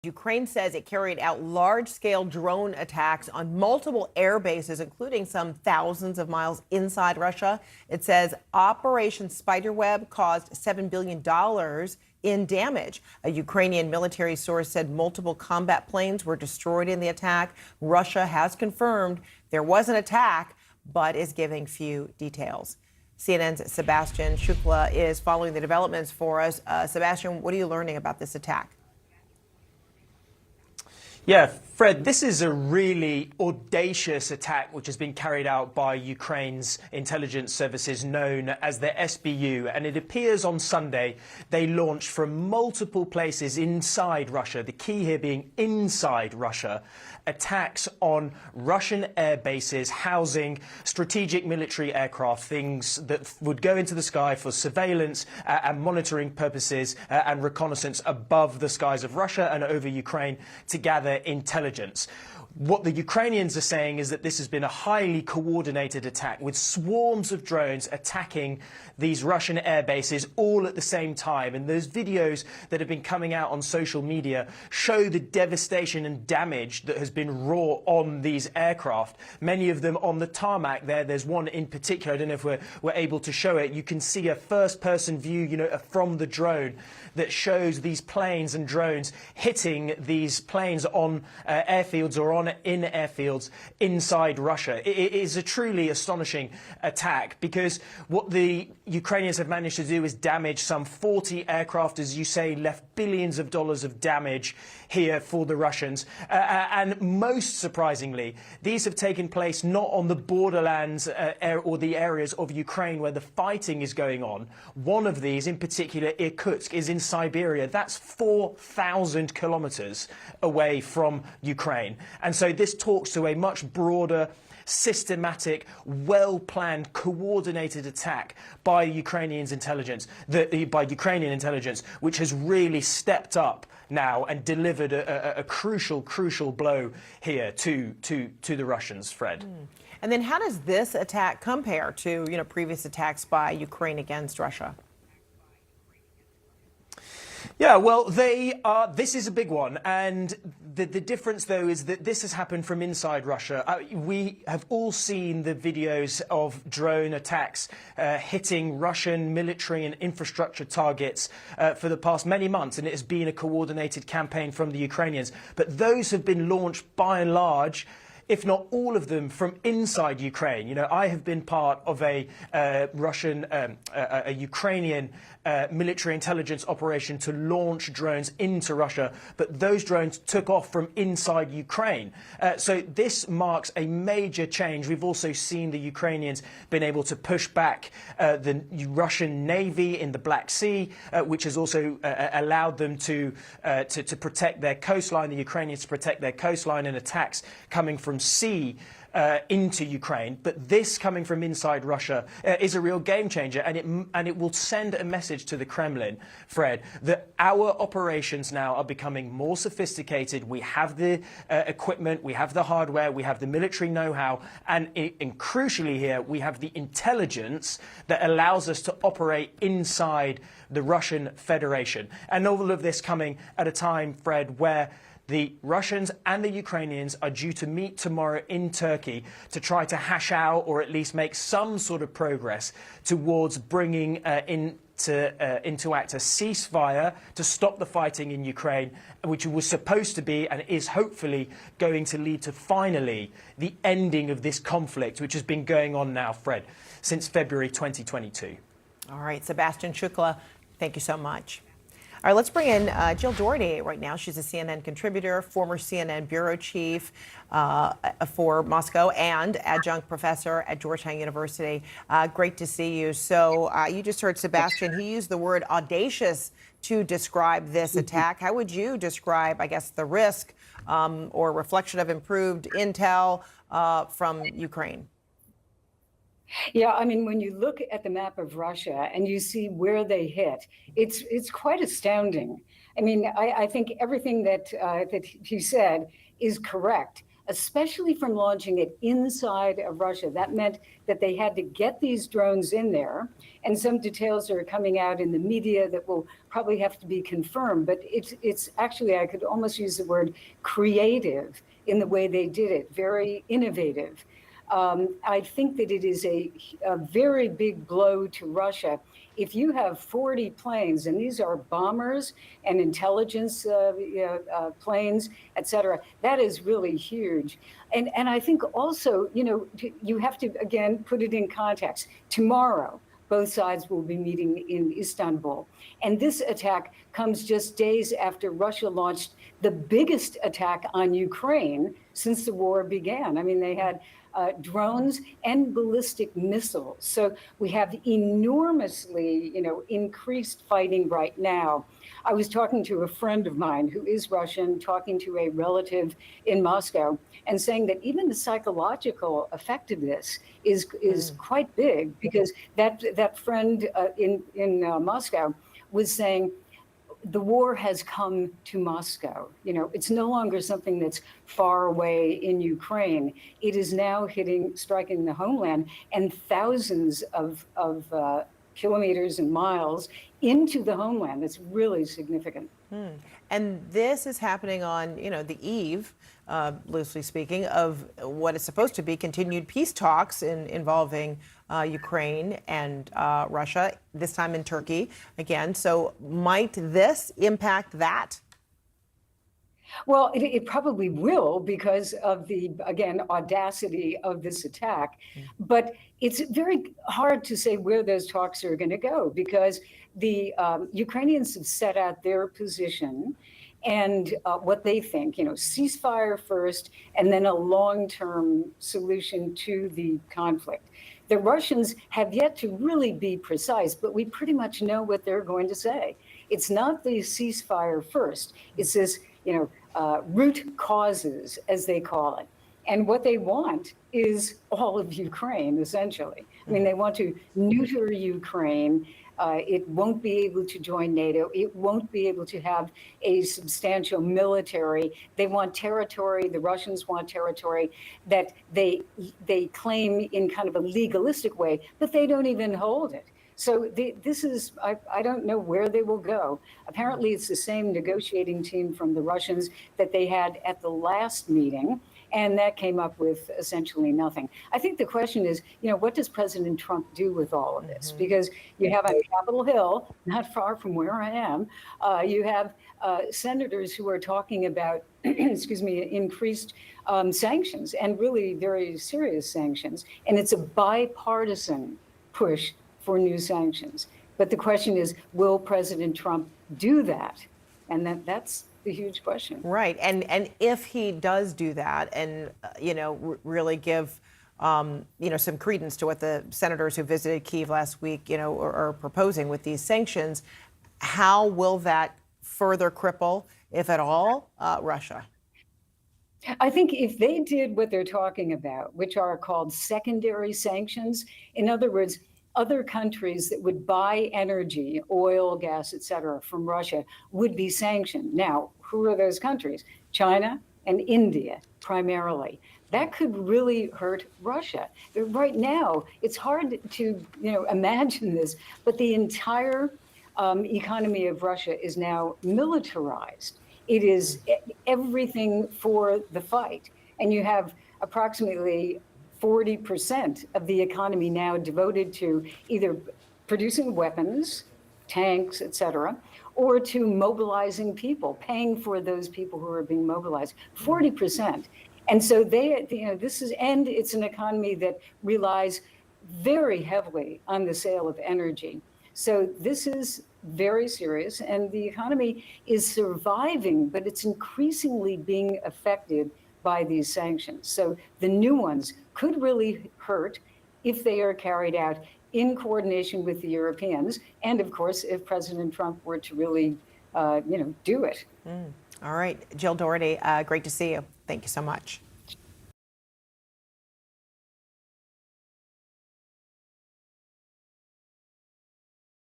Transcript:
Ukraine says it carried out large-scale drone attacks on multiple air bases, including some thousands of miles inside Russia. It says Operation Spiderweb caused $7 billion in damage. A Ukrainian military source said multiple combat planes were destroyed in the attack. Russia has confirmed there was an attack, but is giving few details. CNN's Sebastian Shukla is following the developments for us. Sebastian, what are you learning about this attack? Yeah, Fred, this is a really audacious attack which has been carried out by Ukraine's intelligence services known as the SBU. And it appears on Sunday they launched from multiple places inside Russia, the key here being inside Russia, attacks on Russian air bases housing strategic military aircraft, things that would go into the sky for surveillance and monitoring purposes and reconnaissance above the skies of Russia and over Ukraine to gather intelligence. What the Ukrainians are saying is that this has been a highly coordinated attack with swarms of drones attacking these Russian air bases all at the same time. And those videos that have been coming out on social media show the devastation and damage that has been wrought on these aircraft, many of them on the tarmac there. There's one in particular, I don't know if we're able to show it. You can see a first-person view, from the drone that shows these planes and drones hitting these planes on airfields or in airfields inside Russia. It is a truly astonishing attack because what the Ukrainians have managed to do is damage some 40 aircraft, as you say, left billions of dollars of damage here for the Russians. And most surprisingly, these have taken place not on the borderlands or the areas of Ukraine where the fighting is going on. One of these, in particular, Irkutsk, is in Siberia. That's 4,000 kilometers away from Ukraine. And so this talks to a much broader, systematic, well-planned, coordinated attack by Ukrainian intelligence, which has really stepped up now and delivered a crucial blow here to the Russians, Fred. And then how does this attack compare to, previous attacks by Ukraine against Russia? Yeah, well, this is a big one. And the difference, though, is that this has happened from inside Russia. We have all seen the videos of drone attacks hitting Russian military and infrastructure targets for the past many months. And it has been a coordinated campaign from the Ukrainians. But those have been launched by and large, if not all of them, from inside Ukraine. I have been part of a Ukrainian military intelligence operation to launch drones into Russia, but those drones took off from inside Ukraine. So this marks a major change. We've also seen the Ukrainians been able to push back the Russian Navy in the Black Sea, which has also allowed them to protect their coastline, the Ukrainians to protect their coastline and attacks coming from sea into Ukraine. But this coming from inside Russia is a real game changer, and it will send a message to the Kremlin, Fred, that our operations now are becoming more sophisticated. We have the equipment, we have the hardware, we have the military know-how, and crucially here, we have the intelligence that allows us to operate inside the Russian Federation. And all of this coming at a time, Fred, where the Russians and the Ukrainians are due to meet tomorrow in Turkey to try to hash out or at least make some sort of progress towards bringing into act a ceasefire to stop the fighting in Ukraine, which was supposed to be and is hopefully going to lead to finally the ending of this conflict, which has been going on now, Fred, since February 2022. All right, Sebastian Shukla, thank you so much. All right, let's bring in Jill Doherty right now. She's a CNN contributor, former CNN bureau chief for Moscow, and adjunct professor at Georgetown University. Great to see you. So you just heard Sebastian. He used the word audacious to describe this attack. How would you describe, I guess, the risk or reflection of improved intel from Ukraine? Yeah, I mean, when you look at the map of Russia and you see where they hit, it's quite astounding. I mean, I think everything that he said is correct. especially from launching it inside of Russia. That meant that they had to get these drones in there. And some details are coming out in the media that will probably have to be confirmed. But it's actually, I could almost use the word creative in the way they did it, very innovative. I think that it is a very big blow to Russia. If you have 40 planes, and these are bombers and intelligence planes, et cetera, that is really huge. And I think also, you have to, again, put it in context. Tomorrow, both sides will be meeting in Istanbul. And this attack comes just days after Russia launched the biggest attack on Ukraine since the war began. I mean, they had drones and ballistic missiles. So we have enormously, increased fighting right now. I was talking to a friend of mine who is Russian, talking to a relative in Moscow, and saying that even the psychological effect of this is quite big, because that friend in Moscow was saying, the war has come to Moscow. It's no longer something that's far away in Ukraine. It is now striking the homeland, and thousands of kilometers and miles into the homeland. It's really significant. And this is happening on, the eve, loosely speaking, of what is supposed to be continued peace talks involving Ukraine and Russia, this time in Turkey again. So might this impact that? Well, it probably will, because of the, again, audacity of this attack. But it's very hard to say where those talks are going to go, because the Ukrainians have set out their position and what they think, ceasefire first, and then a long-term solution to the conflict. The Russians have yet to really be precise, but we pretty much know what they're going to say. It's not the ceasefire first. It's this, root causes, as they call it. And what they want is all of Ukraine, essentially. I mean, they want to neuter Ukraine. It won't be able to join NATO. It won't be able to have a substantial military. They want territory. The Russians want territory that they claim in kind of a legalistic way, but they don't even hold it. So this is, I don't know where they will go. Apparently, it's the same negotiating team from the Russians that they had at the last meeting, and that came up with essentially nothing. I think the question is, what does President Trump do with all of this? Because you have on Capitol Hill, not far from where I am, you have senators who are talking about, increased sanctions, and really very serious sanctions. And it's a bipartisan push for new sanctions. But the question is, will President Trump do that? And that's the huge question. Right. And if he does do that and, really give, some credence to what the senators who visited Kyiv last week, are proposing with these sanctions, how will that further cripple, if at all, Russia? I think if they did what they're talking about, which are called secondary sanctions, in other words, other countries that would buy energy, oil, gas, et cetera, from Russia would be sanctioned. Now, who are those countries? China and India, primarily. That could really hurt Russia. Right now, it's hard to imagine this, but the entire economy of Russia is now militarized. It is everything for the fight. And you have approximately 40% of the economy now devoted to either producing weapons, tanks, et cetera, or to mobilizing people, paying for those people who are being mobilized. 40%. And so it's an economy that relies very heavily on the sale of energy. So this is very serious, and the economy is surviving, but it's increasingly being affected by these sanctions. So the new ones could really hurt if they are carried out in coordination with the Europeans, and of course, if President Trump were to really, do it. All right, Jill Doherty, great to see you. Thank you so much.